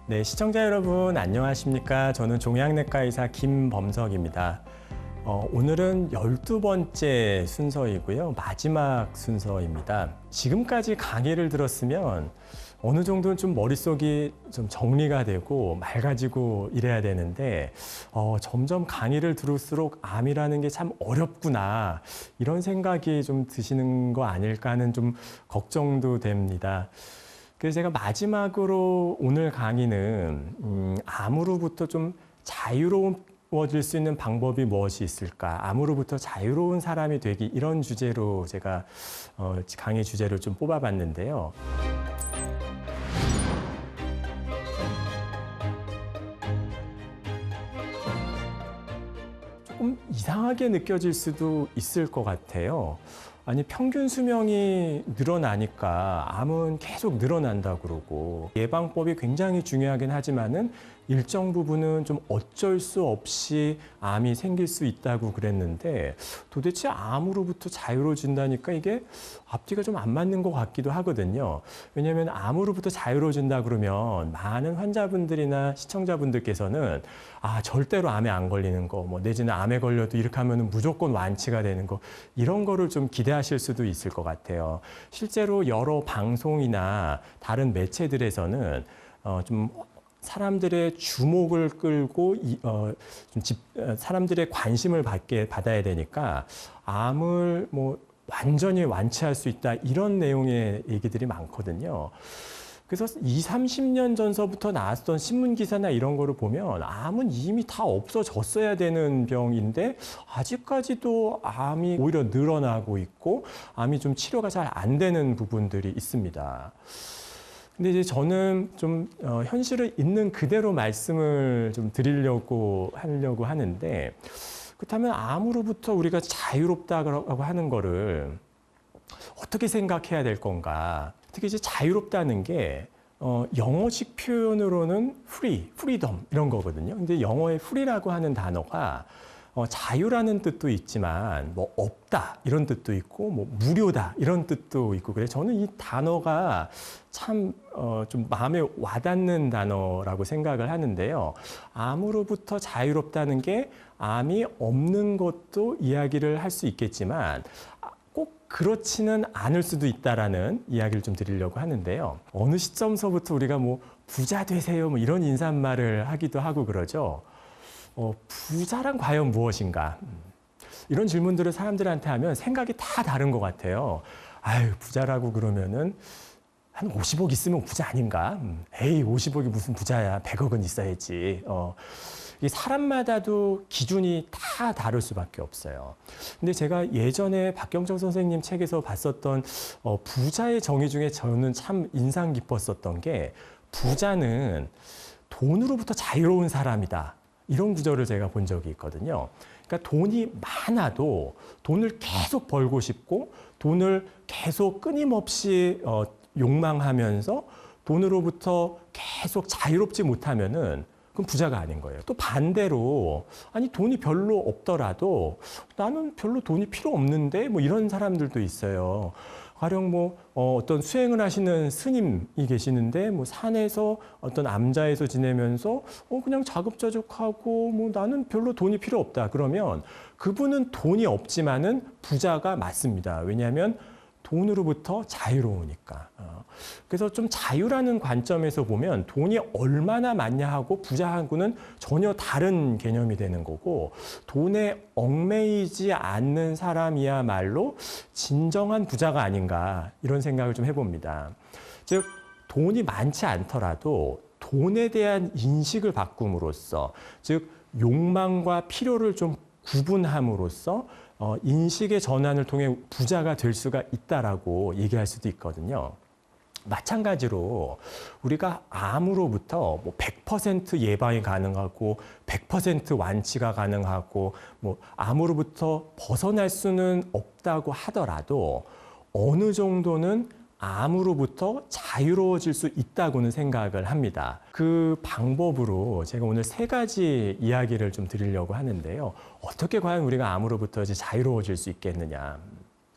네, 시청자 여러분 안녕하십니까? 저는 종양내과 의사 김범석입니다. 오늘은 12번째 순서이고요. 마지막 순서입니다. 지금까지 강의를 들었으면 어느 정도는 좀 머릿속이 좀 정리가 되고 맑아지고 이래야 되는데 점점 강의를 들을수록 암이라는 게 참 어렵구나 이런 생각이 좀 드시는 거 아닐까 하는 좀 걱정도 됩니다. 그래서 제가 마지막으로 오늘 강의는 암으로부터 좀 자유로워질 수 있는 방법이 무엇이 있을까? 암으로부터 자유로운 사람이 되기 이런 주제로 제가 강의 주제를 좀 뽑아봤는데요. 조금 이상하게 느껴질 수도 있을 것 같아요. 아니, 평균 수명이 늘어나니까 암은 계속 늘어난다 그러고 예방법이 굉장히 중요하긴 하지만은 일정 부분은 좀 어쩔 수 없이 암이 생길 수 있다고 그랬는데 도대체 암으로부터 자유로워진다니까 이게 앞뒤가 좀 안 맞는 것 같기도 하거든요. 왜냐하면 암으로부터 자유로워진다 그러면 많은 환자분들이나 시청자분들께서는 절대로 암에 안 걸리는 거, 뭐 내지는 암에 걸려도 이렇게 하면 무조건 완치가 되는 거 이런 거를 좀 기대하실 수도 있을 것 같아요. 실제로 여러 방송이나 다른 매체들에서는 좀 사람들의 주목을 끌고 사람들의 관심을 받아야 되니까 암을 뭐 완전히 완치할 수 있다 이런 내용의 얘기들이 많거든요. 그래서 20, 30년 전서부터 나왔던 신문 기사나 이런 거를 보면 암은 이미 다 없어졌어야 되는 병인데 아직까지도 암이 오히려 늘어나고 있고 암이 좀 치료가 잘 안 되는 부분들이 있습니다. 근데 이제 저는 좀 현실을 있는 그대로 말씀을 좀 드리려고 하는데 그렇다면 암으로부터 우리가 자유롭다고 하는 거를 어떻게 생각해야 될 건가? 특히 이제 자유롭다는 게 영어식 표현으로는 freedom 이런 거거든요. 근데 영어의 free라고 하는 단어가 자유라는 뜻도 있지만 뭐 없다 이런 뜻도 있고 뭐 무료다 이런 뜻도 있고 그래서 저는 이 단어가 참 좀 마음에 와닿는 단어라고 생각을 하는데요. 암으로부터 자유롭다는 게 암이 없는 것도 이야기를 할 수 있겠지만 꼭 그렇지는 않을 수도 있다라는 이야기를 좀 드리려고 하는데요. 어느 시점서부터 우리가 뭐 부자 되세요 뭐 이런 인사말을 하기도 하고 그러죠. 부자란 과연 무엇인가? 이런 질문들을 사람들한테 하면 생각이 다 다른 것 같아요. 아유, 부자라고 그러면은 한 50억 있으면 부자 아닌가? 에이, 50억이 무슨 부자야. 100억은 있어야지. 이 사람마다도 기준이 다 다를 수밖에 없어요. 근데 제가 예전에 박경정 선생님 책에서 봤었던 부자의 정의 중에 저는 참 인상 깊었었던 게 부자는 돈으로부터 자유로운 사람이다. 이런 구절을 제가 본 적이 있거든요. 그러니까 돈이 많아도 돈을 계속 벌고 싶고 돈을 계속 끊임없이 욕망하면서 돈으로부터 계속 자유롭지 못하면은 그럼 부자가 아닌 거예요. 또 반대로 아니 돈이 별로 없더라도 나는 별로 돈이 필요 없는데 뭐 이런 사람들도 있어요. 가령 뭐 어떤 수행을 하시는 스님이 계시는데 뭐 산에서 어떤 암자에서 지내면서 그냥 자급자족하고 뭐 나는 별로 돈이 필요 없다. 그러면 그분은 돈이 없지만은 부자가 맞습니다. 왜냐하면 돈으로부터 자유로우니까. 그래서 좀 자유라는 관점에서 보면 돈이 얼마나 많냐 하고 부자하고는 전혀 다른 개념이 되는 거고 돈에 얽매이지 않는 사람이야말로 진정한 부자가 아닌가 이런 생각을 좀 해봅니다. 즉 돈이 많지 않더라도 돈에 대한 인식을 바꿈으로써 즉 욕망과 필요를 좀 구분함으로써 인식의 전환을 통해 부자가 될 수가 있다라고 얘기할 수도 있거든요. 마찬가지로 우리가 암으로부터 뭐 100% 예방이 가능하고 100% 완치가 가능하고 뭐 암으로부터 벗어날 수는 없다고 하더라도 어느 정도는 암으로부터 자유로워질 수 있다고는 생각을 합니다. 그 방법으로 제가 오늘 3가지 이야기를 좀 드리려고 하는데요. 어떻게 과연 우리가 암으로부터 이제 자유로워질 수 있겠느냐.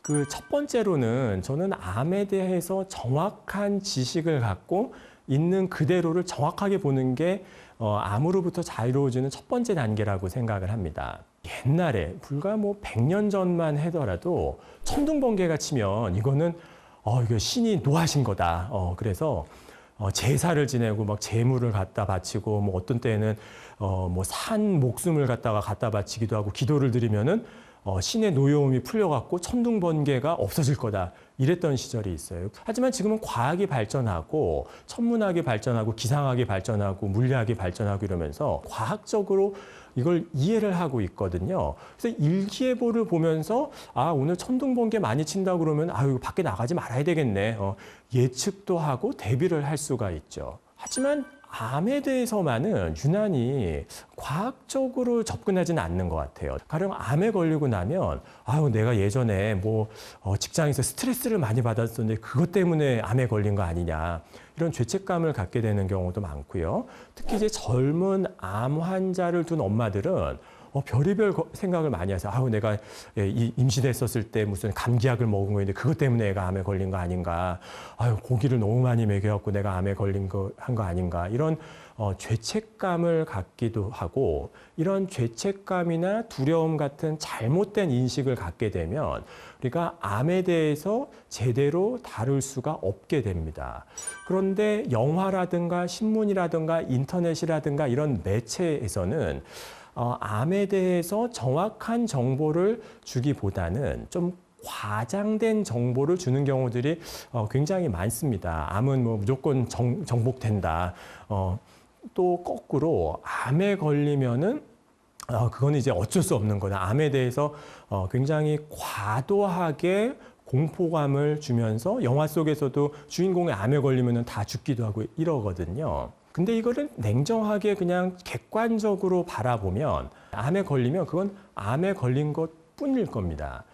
그 첫 번째로는 저는 암에 대해서 정확한 지식을 갖고 있는 그대로를 정확하게 보는 게 암으로부터 자유로워지는 첫 번째 단계라고 생각을 합니다. 옛날에 불과 뭐 100년 전만 하더라도 천둥번개가 치면 이거는 이거 신이 노하신 거다. 그래서 제사를 지내고 막 제물을 갖다 바치고 뭐 어떤 때는 뭐 산 목숨을 갖다 바치기도 하고 기도를 드리면은 신의 노여움이 풀려갖고 천둥번개가 없어질 거다. 이랬던 시절이 있어요. 하지만 지금은 과학이 발전하고 천문학이 발전하고 기상학이 발전하고 물리학이 발전하고 이러면서 과학적으로 이걸 이해를 하고 있거든요. 그래서 일기예보를 보면서 오늘 천둥번개 많이 친다고 그러면 이거 밖에 나가지 말아야 되겠네. 예측도 하고 대비를 할 수가 있죠. 하지만 암에 대해서만은 유난히 과학적으로 접근하지는 않는 것 같아요. 가령 암에 걸리고 나면 내가 예전에 뭐 직장에서 스트레스를 많이 받았었는데 그것 때문에 암에 걸린 거 아니냐 이런 죄책감을 갖게 되는 경우도 많고요. 특히 이제 젊은 암 환자를 둔 엄마들은 별의별 생각을 많이 하세요. 내가 임신했었을 때 무슨 감기약을 먹은 거였는데 그것 때문에 애가 암에 걸린 거 아닌가. 고기를 너무 많이 먹여갖고 내가 암에 걸린 거 한 거 아닌가. 이런 죄책감을 갖기도 하고 이런 죄책감이나 두려움 같은 잘못된 인식을 갖게 되면 우리가 암에 대해서 제대로 다룰 수가 없게 됩니다. 그런데 영화라든가 신문이라든가 인터넷이라든가 이런 매체에서는 암에 대해서 정확한 정보를 주기보다는 좀 과장된 정보를 주는 경우들이 굉장히 많습니다. 암은 뭐 무조건 정복된다. 또 거꾸로 암에 걸리면은 그건 이제 어쩔 수 없는 거다. 암에 대해서 굉장히 과도하게 공포감을 주면서 영화 속에서도 주인공이 암에 걸리면은 다 죽기도 하고 이러거든요. 근데 이거를 냉정하게 그냥 객관적으로 바라보면 암에 걸리면 그건 암에 걸린 것 뿐일 겁니다.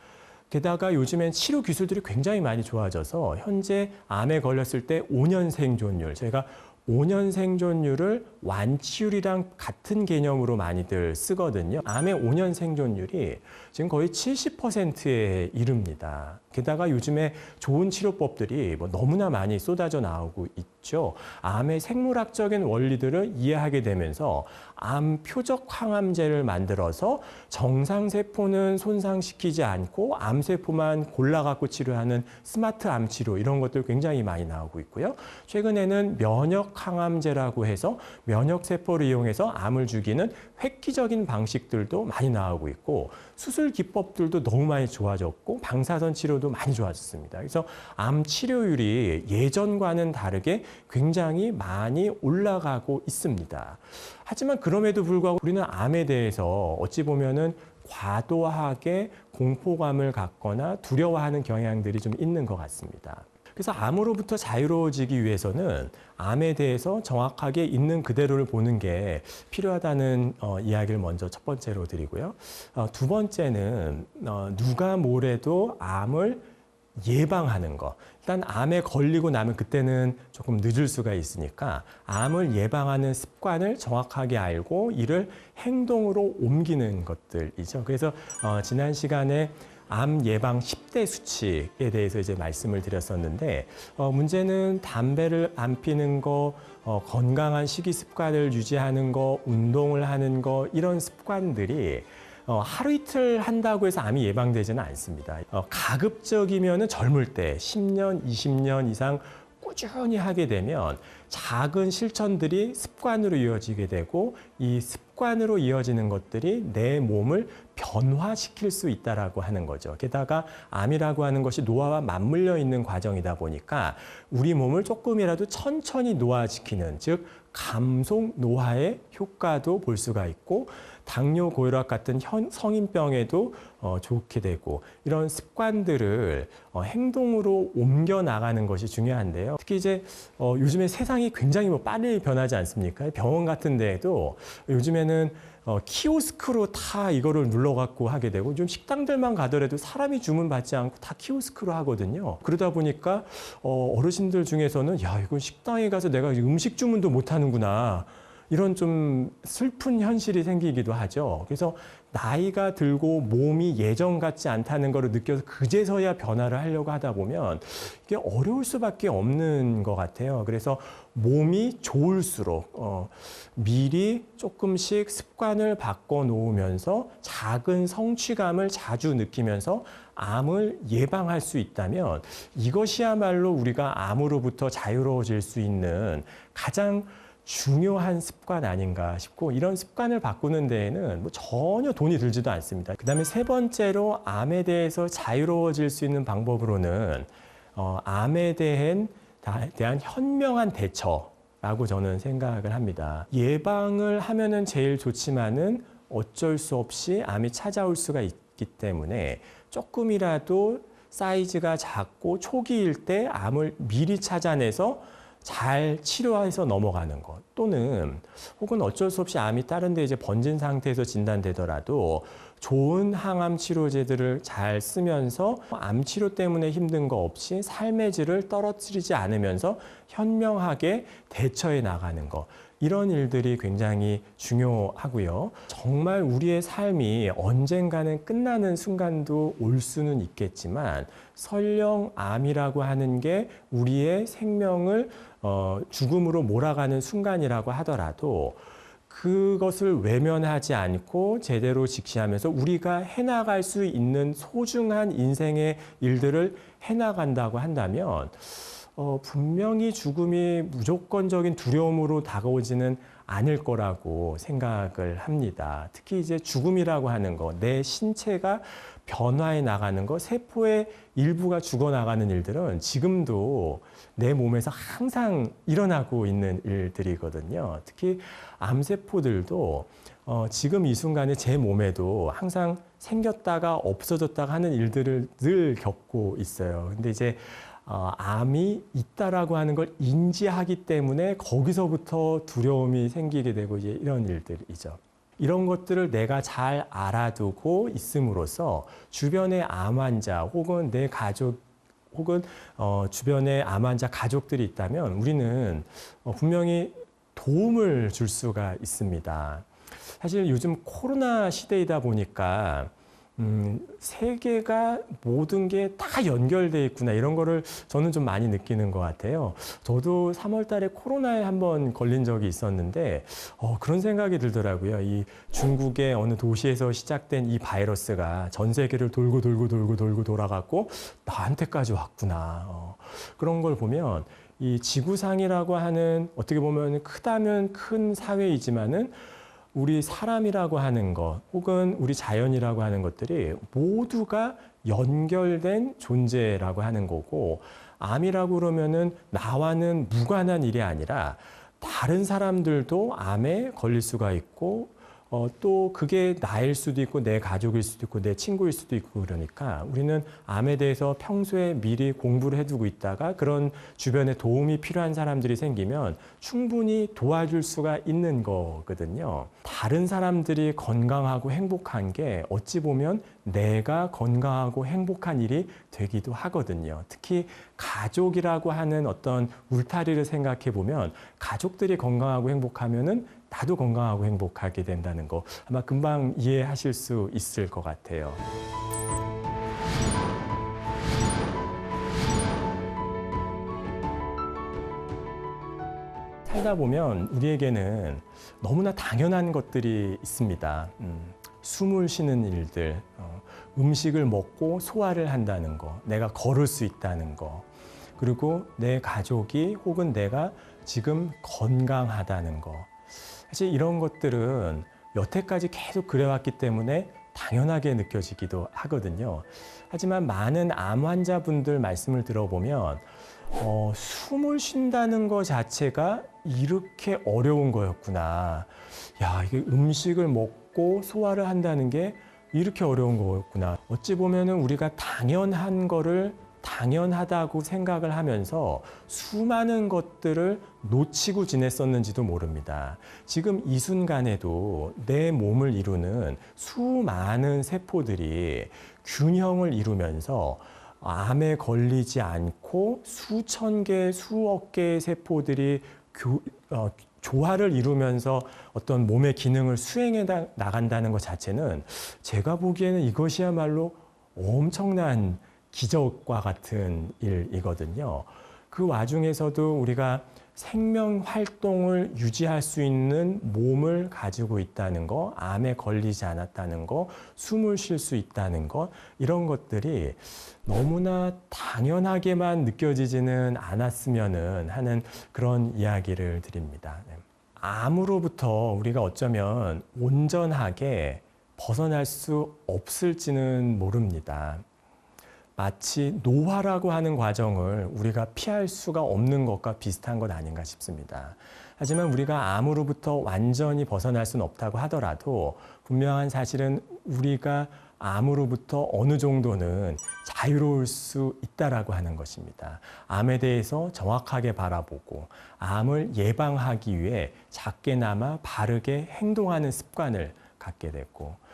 게다가 요즘엔 치료 기술들이 굉장히 많이 좋아져서 현재 암에 걸렸을 때 5년 생존율, 저희가 5년 생존율을 완치율이랑 같은 개념으로 많이들 쓰거든요. 암의 5년 생존율이 지금 거의 70%에 이릅니다. 게다가 요즘에 좋은 치료법들이 너무나 많이 쏟아져 나오고 있죠. 암의 생물학적인 원리들을 이해하게 되면서 암 표적 항암제를 만들어서 정상세포는 손상시키지 않고 암세포만 골라갖고 치료하는 스마트 암 치료 이런 것들 굉장히 많이 나오고 있고요. 최근에는 면역 항암제라고 해서 면역세포를 이용해서 암을 죽이는 획기적인 방식들도 많이 나오고 있고 수술 기법들도 너무 많이 좋아졌고 방사선 치료도 많이 좋아졌습니다. 그래서 암 치료율이 예전과는 다르게 굉장히 많이 올라가고 있습니다. 하지만 그럼에도 불구하고 우리는 암에 대해서 어찌 보면은 과도하게 공포감을 갖거나 두려워하는 경향들이 좀 있는 것 같습니다. 그래서 암으로부터 자유로워지기 위해서는 암에 대해서 정확하게 있는 그대로를 보는 게 필요하다는 이야기를 먼저 첫 번째로 드리고요. 두 번째는 누가 뭐래도 암을 예방하는 거. 일단 암에 걸리고 나면 그때는 조금 늦을 수가 있으니까 암을 예방하는 습관을 정확하게 알고 이를 행동으로 옮기는 것들이죠. 그래서 지난 시간에 암 예방 10대 수칙에 대해서 이제 말씀을 드렸었는데 문제는 담배를 안 피는 거, 건강한 식이 습관을 유지하는 거, 운동을 하는 거 이런 습관들이 하루 이틀 한다고 해서 암이 예방되지는 않습니다. 가급적이면은 젊을 때 10년, 20년 이상 꾸준히 하게 되면 작은 실천들이 습관으로 이어지게 되고 이 습관으로 이어지는 것들이 내 몸을 변화시킬 수 있다라고 하는 거죠. 게다가 암이라고 하는 것이 노화와 맞물려 있는 과정이다 보니까 우리 몸을 조금이라도 천천히 노화시키는 즉 감속 노화의 효과도 볼 수가 있고 당뇨, 고혈압 같은 성인병에도 좋게 되고 이런 습관들을 행동으로 옮겨 나가는 것이 중요한데요. 특히 이제 요즘에 세상이 굉장히 빠르게 변하지 않습니까? 병원 같은 데에도 요즘에는 키오스크로 다 이거를 눌러갖고 하게 되고 좀 식당들만 가더라도 사람이 주문받지 않고 다 키오스크로 하거든요. 그러다 보니까 어르신들 중에서는 야 이건 식당에 가서 내가 음식 주문도 못 하는구나. 이런 좀 슬픈 현실이 생기기도 하죠. 그래서 나이가 들고 몸이 예전 같지 않다는 걸 느껴서 그제서야 변화를 하려고 하다 보면 이게 어려울 수밖에 없는 것 같아요. 그래서 몸이 좋을수록 미리 조금씩 습관을 바꿔 놓으면서 작은 성취감을 자주 느끼면서 암을 예방할 수 있다면 이것이야말로 우리가 암으로부터 자유로워질 수 있는 가장 중요한 습관 아닌가 싶고, 이런 습관을 바꾸는 데에는 뭐 전혀 돈이 들지도 않습니다. 그다음에 세 번째로 암에 대해서 자유로워질 수 있는 방법으로는 암에 대한 현명한 대처라고 저는 생각을 합니다. 예방을 하면은 제일 좋지만은 어쩔 수 없이 암이 찾아올 수가 있기 때문에 조금이라도 사이즈가 작고 초기일 때 암을 미리 찾아내서 잘 치료해서 넘어가는 것, 또는 혹은 어쩔 수 없이 암이 다른 데 이제 번진 상태에서 진단되더라도 좋은 항암 치료제들을 잘 쓰면서 암 치료 때문에 힘든 거 없이 삶의 질을 떨어뜨리지 않으면서 현명하게 대처해 나가는 것, 이런 일들이 굉장히 중요하고요. 정말 우리의 삶이 언젠가는 끝나는 순간도 올 수는 있겠지만 설령 암이라고 하는 게 우리의 생명을 죽음으로 몰아가는 순간이라고 하더라도 그것을 외면하지 않고 제대로 직시하면서 우리가 해나갈 수 있는 소중한 인생의 일들을 해나간다고 한다면 분명히 죽음이 무조건적인 두려움으로 다가오지는 않을 거라고 생각을 합니다. 특히 이제 죽음이라고 하는 거, 내 신체가 변화해 나가는 거, 세포의 일부가 죽어나가는 일들은 지금도 내 몸에서 항상 일어나고 있는 일들이거든요. 특히 암세포들도 지금 이 순간에 제 몸에도 항상 생겼다가 없어졌다가 하는 일들을 늘 겪고 있어요. 근데 이제 암이 있다라고 하는 걸 인지하기 때문에 거기서부터 두려움이 생기게 되고 이제 이런 일들이죠. 이런 것들을 내가 잘 알아두고 있음으로써 주변의 암 환자 혹은 내 가족 혹은 주변에 암 환자 가족들이 있다면 우리는 분명히 도움을 줄 수가 있습니다. 사실 요즘 코로나 시대이다 보니까 세계가 모든 게 다 연결돼 있구나, 이런 거를 저는 좀 많이 느끼는 것 같아요. 저도 3월 달에 코로나에 한번 걸린 적이 있었는데 그런 생각이 들더라고요. 이 중국의 어느 도시에서 시작된 이 바이러스가 전 세계를 돌고 돌아갔고 나한테까지 왔구나. 그런 걸 보면 이 지구상이라고 하는, 어떻게 보면 크다면 큰 사회이지만은 우리 사람이라고 하는 것 혹은 우리 자연이라고 하는 것들이 모두가 연결된 존재라고 하는 거고, 암이라고 그러면은 나와는 무관한 일이 아니라 다른 사람들도 암에 걸릴 수가 있고 또 그게 나일 수도 있고 내 가족일 수도 있고 내 친구일 수도 있고, 그러니까 우리는 암에 대해서 평소에 미리 공부를 해두고 있다가 그런 주변에 도움이 필요한 사람들이 생기면 충분히 도와줄 수가 있는 거거든요. 다른 사람들이 건강하고 행복한 게 어찌 보면 내가 건강하고 행복한 일이 되기도 하거든요. 특히 가족이라고 하는 어떤 울타리를 생각해 보면 가족들이 건강하고 행복하면은 나도 건강하고 행복하게 된다는 거 아마 금방 이해하실 수 있을 것 같아요. 살다 보면 우리에게는 너무나 당연한 것들이 있습니다. 숨을 쉬는 일들, 음식을 먹고 소화를 한다는 거, 내가 걸을 수 있다는 거, 그리고 내 가족이 혹은 내가 지금 건강하다는 거. 사실 이런 것들은 여태까지 계속 그래왔기 때문에 당연하게 느껴지기도 하거든요. 하지만 많은 암 환자분들 말씀을 들어보면 숨을 쉰다는 것 자체가 이렇게 어려운 거였구나. 야, 이게 음식을 먹고 소화를 한다는 게 이렇게 어려운 거였구나. 어찌 보면은 우리가 당연한 거를 당연하다고 생각을 하면서 수많은 것들을 놓치고 지냈었는지도 모릅니다. 지금 이 순간에도 내 몸을 이루는 수많은 세포들이 균형을 이루면서 암에 걸리지 않고 수천 개, 수억 개의 세포들이 조화를 이루면서 어떤 몸의 기능을 수행해 나간다는 것 자체는 제가 보기에는 이것이야말로 엄청난 기적과 같은 일이거든요. 그 와중에서도 우리가 생명 활동을 유지할 수 있는 몸을 가지고 있다는 거, 암에 걸리지 않았다는 거, 숨을 쉴 수 있다는 것, 이런 것들이 너무나 당연하게만 느껴지지는 않았으면 하는 그런 이야기를 드립니다. 암으로부터 우리가 어쩌면 온전하게 벗어날 수 없을지는 모릅니다. 마치 노화라고 하는 과정을 우리가 피할 수가 없는 것과 비슷한 것 아닌가 싶습니다. 하지만 우리가 암으로부터 완전히 벗어날 수는 없다고 하더라도 분명한 사실은 우리가 암으로부터 어느 정도는 자유로울 수 있다라고 하는 것입니다. 암에 대해서 정확하게 바라보고 암을 예방하기 위해 작게나마 바르게 행동하는 습관을 갖게 됐고,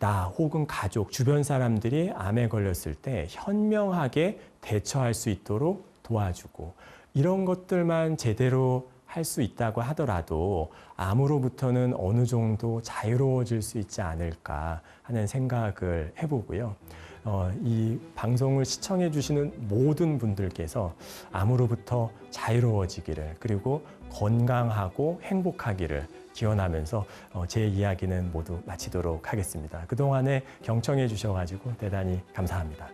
나 혹은 가족, 주변 사람들이 암에 걸렸을 때 현명하게 대처할 수 있도록 도와주고, 이런 것들만 제대로 할 수 있다고 하더라도 암으로부터는 어느 정도 자유로워질 수 있지 않을까 하는 생각을 해보고요. 이 방송을 시청해 주시는 모든 분들께서 암으로부터 자유로워지기를, 그리고 건강하고 행복하기를 기원하면서 제 이야기는 모두 마치도록 하겠습니다. 그동안에 경청해 주셔가지고 대단히 감사합니다.